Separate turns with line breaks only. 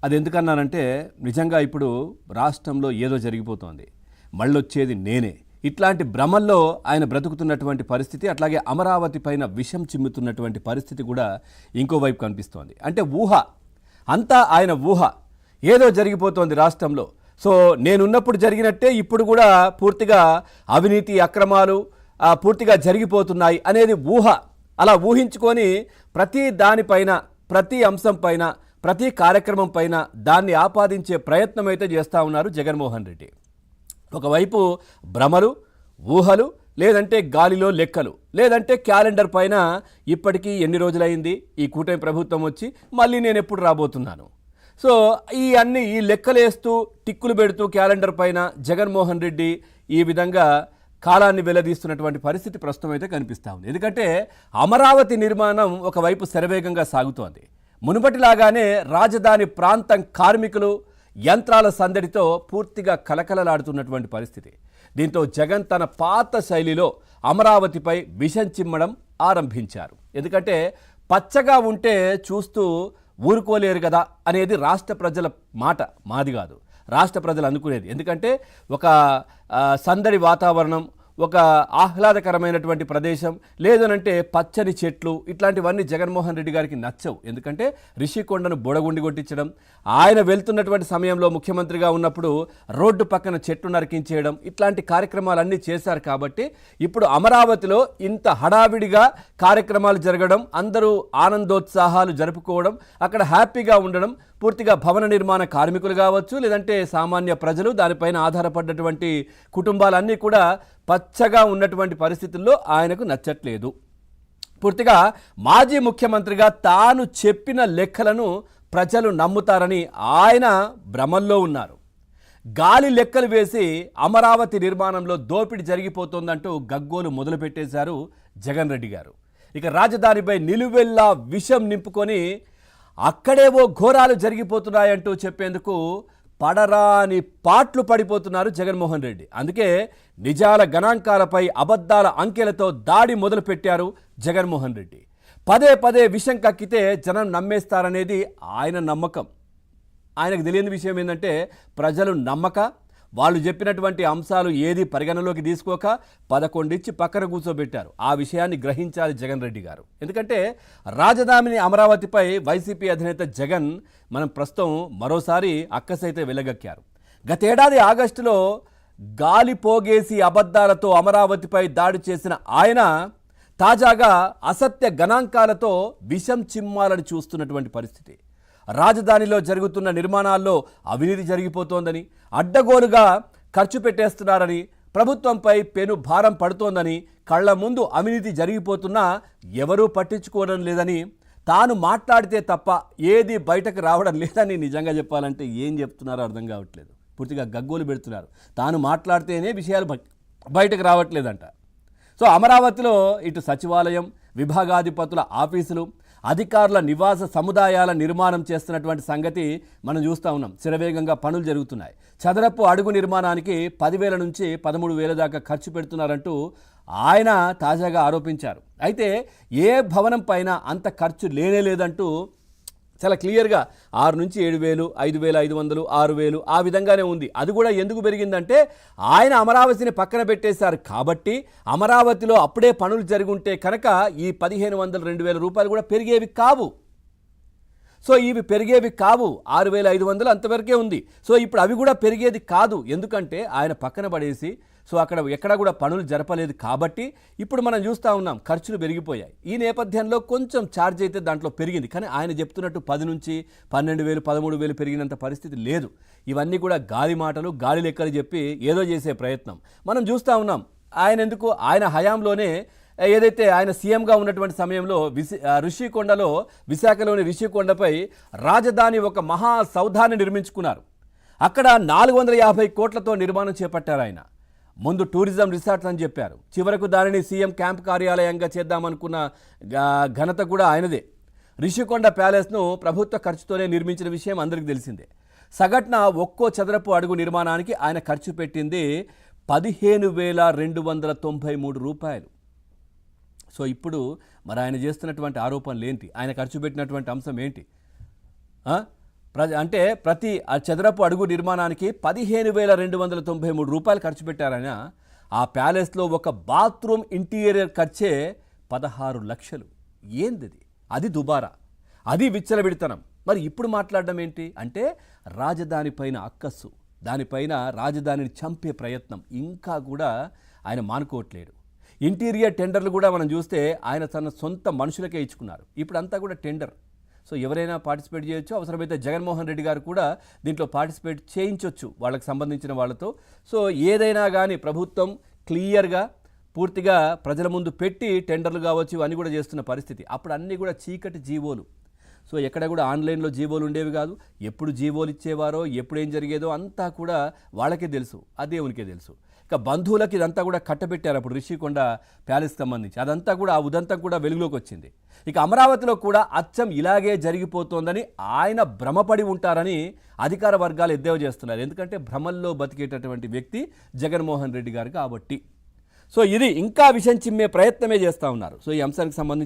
అది ఎందుకన్నానంటే నిజంగా ఇప్పుడు రాష్ట్రంలో ఏదో జరిగిపోతోంది, మళ్ళొచ్చేది నేనే, ఇట్లాంటి భ్రమల్లో ఆయన బ్రతుకుతున్నటువంటి పరిస్థితి, అట్లాగే అమరావతి పైన విషం చిమ్ముతున్నటువంటి పరిస్థితి కూడా ఇంకోవైపు కనిపిస్తోంది. అంటే ఊహ అంతా ఆయన ఊహ, ఏదో జరిగిపోతోంది రాష్ట్రంలో. సో నేనున్నప్పుడు జరిగినట్టే ఇప్పుడు కూడా పూర్తిగా అవినీతి అక్రమాలు పూర్తిగా జరిగిపోతున్నాయి అనేది ఊహ. అలా ఊహించుకొని ప్రతి దానిపైన, ప్రతి అంశం పైన, ప్రతి కార్యక్రమం పైన దాన్ని ఆపాదించే ప్రయత్నం అయితే చేస్తూ ఉన్నారు జగన్మోహన్ రెడ్డి. ఒకవైపు భ్రమలు, ఊహలు, లేదంటే గాలిలో లెక్కలు, లేదంటే క్యాలెండర్ పైన ఇప్పటికీ ఎన్ని రోజులైంది ఈ కూటమి ప్రభుత్వం వచ్చి, మళ్ళీ నేను ఎప్పుడు రాబోతున్నాను. సో ఈ లెక్కలేస్తూ టిక్కులు పెడుతూ క్యాలెండర్ పైన జగన్మోహన్ రెడ్డి ఈ విధంగా కాలాన్ని వెల్లదీస్తున్నటువంటి పరిస్థితి ప్రస్తుతం అయితే కనిపిస్తూ ఉంది. ఎందుకంటే అమరావతి నిర్మాణం ఒకవైపు శరవేగంగా సాగుతోంది. మునుపటిలాగానే రాజధాని ప్రాంతం కార్మికులు యంత్రాల సందడితో పూర్తిగా కలకలలాడుతున్నటువంటి పరిస్థితి. దీంతో జగన్ తన పాత శైలిలో అమరావతిపై విషం చిమ్మడం ఆరంభించారు. ఎందుకంటే పచ్చగా ఉంటే చూస్తూ ఊరుకోలేరు కదా అనేది రాష్ట్ర ప్రజల మాట, మాది కాదు, రాష్ట్ర ప్రజలు అనుకునేది. ఎందుకంటే ఒక సందడి వాతావరణం, ఒక ఆహ్లాదకరమైనటువంటి ప్రదేశం, లేదనంటే పచ్చని చెట్లు, ఇట్లాంటివన్నీ జగన్మోహన్ రెడ్డి గారికి నచ్చవు. ఎందుకంటే రిషికొండను బొడగుండి కొట్టించడం, ఆయన వెళ్తున్నటువంటి సమయంలో ముఖ్యమంత్రిగా ఉన్నప్పుడు రోడ్డు పక్కన చెట్లు నరికించేయడం, ఇట్లాంటి కార్యక్రమాలన్నీ చేశారు. కాబట్టి ఇప్పుడు అమరావతిలో ఇంత హడావిడిగా కార్యక్రమాలు జరగడం, అందరూ ఆనందోత్సాహాలు జరుపుకోవడం, అక్కడ హ్యాపీగా ఉండడం, పూర్తిగా భవన నిర్మాణ కార్మికులు కావచ్చు, లేదంటే సామాన్య ప్రజలు, దానిపైన ఆధారపడ్డటువంటి కుటుంబాలన్నీ కూడా పచ్చగా ఉన్నటువంటి పరిస్థితుల్లో ఆయనకు నచ్చట్లేదు. పూర్తిగా మాజీ ముఖ్యమంత్రిగా తాను చెప్పిన లెక్కలను ప్రజలు నమ్ముతారని ఆయన భ్రమల్లో ఉన్నారు. గాలి లెక్కలు వేసి అమరావతి నిర్మాణంలో దోపిడీ జరిగిపోతుందంటూ గగ్గోలు మొదలుపెట్టేశారు జగన్ రెడ్డి గారు. ఇక రాజధానిపై నిలువెల్లా విషం నింపుకొని అక్కడేవో ఘోరాలు జరిగిపోతున్నాయంటూ చెప్పేందుకు పడరాని పాట్లు పడిపోతున్నారు జగన్మోహన్ రెడ్డి. అందుకే నిజాల గణాంకాలపై అబద్ధాల అంకెలతో దాడి మొదలుపెట్టారు జగన్మోహన్ రెడ్డి. పదే పదే విషం కక్కితే జనం నమ్మేస్తారనేది ఆయన నమ్మకం. ఆయనకు తెలియని విషయం ఏంటంటే ప్రజలు నమ్మక, వాళ్ళు చెప్పినటువంటి అంశాలు ఏది పరిగణలోకి తీసుకోక 11 ఇచ్చి పక్కన కూర్చోబెట్టారు. ఆ విషయాన్ని గ్రహించాలి జగన్ రెడ్డి గారు. ఎందుకంటే రాజధాని అమరావతిపై వైసీపీ అధినేత జగన్ మనం ప్రస్తుతం మరోసారి అక్కసైతే వెలగక్కారు. గతేడాది ఆగస్టులో గాలి పోగేసి అబద్ధాలతో అమరావతిపై దాడి చేసిన ఆయన తాజాగా అసత్య గణాంకాలతో విషం చిమ్మాలని చూస్తున్నటువంటి పరిస్థితి. రాజధానిలో జరుగుతున్న నిర్మాణాల్లో అవినీతి జరిగిపోతోందని, అడ్డగోలుగా ఖర్చు పెట్టేస్తున్నారని, ప్రభుత్వంపై పెను భారం పడుతోందని, కళ్ల ముందు అవినీతి జరిగిపోతున్నా ఎవరూ పట్టించుకోవడం లేదని, తాను మాట్లాడితే తప్ప ఏది బయటకు రావడం లేదని నిజంగా చెప్పాలంటే ఏం చెప్తున్నారో అర్థం కావట్లేదు. పూర్తిగా గగ్గోలు పెడుతున్నారు. తాను మాట్లాడితేనే విషయాలు బయటకు రావట్లేదంట. సో అమరావతిలో ఇటు సచివాలయం, విభాగాధిపతుల ఆఫీసులు, అధికారుల నివాస సముదాయాల నిర్మాణం చేస్తున్నటువంటి సంగతి మనం చూస్తూ ఉన్నాం. శరవేగంగా పనులు జరుగుతున్నాయి. చదరపు అడుగు నిర్మాణానికి 10,000 నుంచి 13,000 దాకా ఖర్చు పెడుతున్నారంటూ ఆయన తాజాగా ఆరోపించారు. అయితే ఏ భవనం పైన అంత ఖర్చు లేదంటూ చాలా క్లియర్గా 6 నుంచి 7,000, 5,500, 6,000 ఆ విధంగానే ఉంది. అది కూడా ఎందుకు పెరిగిందంటే ఆయన అమరావతిని పక్కన పెట్టేశారు కాబట్టి, అమరావతిలో అప్పుడే పనులు జరుగుంటే కనుక ఈ 1,500, 2,000 రూపాయలు కూడా పెరిగేవి కావు. సో ఇవి పెరిగేవి కావు. 6,500 అంతవరకే ఉంది. సో ఇప్పుడు అవి కూడా పెరిగేది కాదు. ఎందుకంటే ఆయన పక్కన పడేసి సో అక్కడ ఎక్కడ కూడా పనులు జరపలేదు కాబట్టి ఇప్పుడు మనం చూస్తూ ఉన్నాం ఖర్చులు పెరిగిపోయాయి. ఈ నేపథ్యంలో కొంచెం ఛార్జ్ అయితే దాంట్లో పెరిగింది. కానీ ఆయన చెప్తున్నట్టు 10 నుంచి 12,000, 13,000 పెరిగినంత పరిస్థితి లేదు. ఇవన్నీ కూడా గాలి మాటలు, గాలి లెక్కలు చెప్పి ఏదో చేసే ప్రయత్నం మనం చూస్తూ ఉన్నాం. ఆయన హయాంలోనే ఏదైతే ఆయన సీఎంగా ఉన్నటువంటి సమయంలో రిషికొండలో, విశాఖలోని రిషికొండపై రాజధాని ఒక మహా సౌధాన్ని నిర్మించుకున్నారు. అక్కడ 450 కోట్లతో నిర్మాణం చేపట్టారు. ఆయన ముందు టూరిజం రిసార్ట్స్ అని చెప్పారు. చివరకు దానిని సీఎం క్యాంప్ కార్యాలయంగా చేద్దామనుకున్న ఘనత కూడా ఆయనదే. రిషికొండ ప్యాలెస్ను ప్రభుత్వ ఖర్చుతోనే నిర్మించిన విషయం అందరికీ తెలిసిందే. సగటున ఒక్కో చదరపు అడుగు నిర్మాణానికి ఆయన ఖర్చు పెట్టింది 15,293 రూపాయలు. సో ఇప్పుడు మరి ఆయన చేస్తున్నటువంటి ఆరోపణలు ఏంటి, ఆయన ఖర్చు పెట్టినటువంటి అంశం ఏంటి? అంటే ప్రతి చదరపు అడుగు నిర్మాణానికి 15,293 రూపాయలు ఖర్చు పెట్టారని. ఆ ప్యాలెస్లో ఒక బాత్రూమ్ ఇంటీరియర్ ఖర్చే 16 లక్షలు. ఏందిది? అది దుబారా, అది విచ్చలవిడితనం. మరి ఇప్పుడు మాట్లాడడం ఏంటి అంటే రాజధాని పైన అక్కస్సు, దానిపైన రాజధానిని చంపే ప్రయత్నం ఇంకా కూడా ఆయన మానుకోవట్లేడు. ఇంటీరియర్ టెండర్లు కూడా మనం చూస్తే ఆయన తన సొంత మనుషులకే ఇచ్చుకున్నారు. ఇప్పుడు అంతా కూడా టెండర్. సో ఎవరైనా పార్టిసిపేట్ చేయొచ్చు. అవసరమైతే జగన్మోహన్ రెడ్డి గారు కూడా దీంట్లో పార్టిసిపేట్ చేయించవచ్చు వాళ్ళకి సంబంధించిన వాళ్ళతో. సో ఏదైనా కానీ ప్రభుత్వం క్లియర్గా పూర్తిగా ప్రజల ముందు పెట్టి టెండర్లు కావచ్చు ఇవన్నీ కూడా చేస్తున్న పరిస్థితి. అప్పుడు అన్నీ కూడా చీకటి జీవోలు. సో ఎక్కడ కూడా ఆన్లైన్లో జీవోలు ఉండేవి కాదు. ఎప్పుడు జీవోలు ఇచ్చేవారో ఎప్పుడు ఏం జరిగేదో అంతా కూడా వాళ్ళకే తెలుసు, ఆ దేవునికే తెలుసు. ఇక బంధువులకి ఇదంతా కూడా కట్టబెట్టారు అప్పుడు రిషికొండ ప్యాలెస్ సంబంధించి. అదంతా కూడా ఆ ఉదంతం కూడా వెలుగులోకి వచ్చింది. ఇక అమరావతిలో కూడా అచ్చం ఇలాగే జరిగిపోతోందని ఆయన భ్రమపడి ఉంటారని అధికార వర్గాలు ఎద్దేవా చేస్తున్నారు. ఎందుకంటే భ్రమల్లో బతికేటటువంటి వ్యక్తి జగన్మోహన్ రెడ్డి గారు కాబట్టి. సో ఇది ఇంకా విషయం చిమ్మే ప్రయత్నమే చేస్తూ ఉన్నారు. సో ఈ అంశానికి సంబంధించి